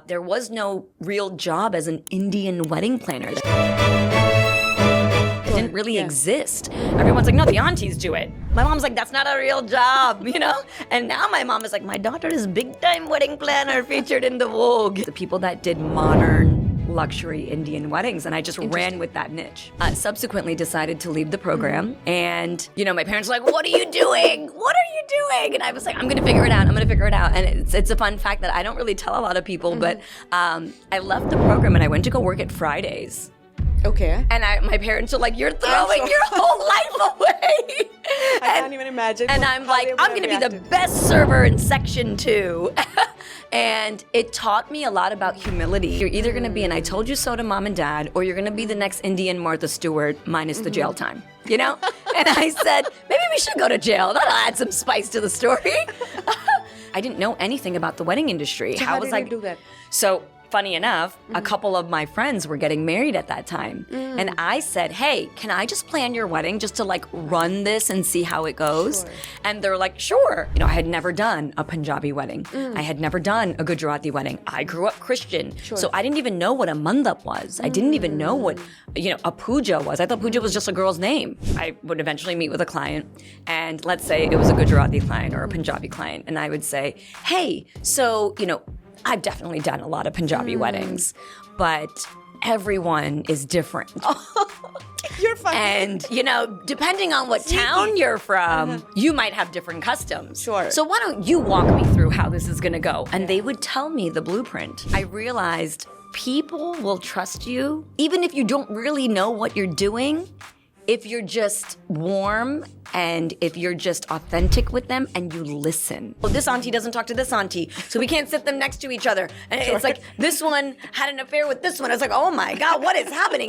There was no real job as an Indian wedding planner. It didn't really exist. Everyone's like, no, the aunties do it. My mom's like, that's not a real job, you know? And now my mom is like, my daughter is big-time wedding planner featured in the Vogue. The people that did modern luxury Indian weddings, and I just ran with that niche. Subsequently decided to leave the program, and my parents were like, what are you doing? What are you doing? And I was like, I'm gonna figure it out, And it's a fun fact that I don't really tell a lot of people, but I left the program and I went to go work at Fridays. Okay. And my parents are like, you're throwing your whole life away. I can't even imagine. And I'm like, I'm gonna be the best server in section 2. And it taught me a lot about humility. You're either gonna be an I told you so to mom and dad, or you're gonna be the next Indian Martha Stewart minus the jail time, And I said, maybe we should go to jail. That'll add some spice to the story. I didn't know anything about the wedding industry. So how did you do that? So funny enough, a couple of my friends were getting married at that time. And I said, hey, can I just plan your wedding just to run this and see how it goes? Sure. And they're like, sure. I had never done a Punjabi wedding. I had never done a Gujarati wedding. I grew up Christian. Sure. So I didn't even know what a mandap was. I didn't even know what, a puja was. I thought puja was just a girl's name. I would eventually meet with a client, and let's say it was a Gujarati client or a Punjabi client, and I would say, hey, so, I've definitely done a lot of Punjabi weddings, but everyone is different. You're funny. And, depending on what town you're from, you might have different customs. Sure. So why don't you walk me through how this is gonna go? And they would tell me the blueprint. I realized people will trust you, even if you don't really know what you're doing, if you're just warm and if you're just authentic with them and you listen. Well, this auntie doesn't talk to this auntie, so we can't sit them next to each other. And it's like, this one had an affair with this one. It's like, oh my God, what is happening?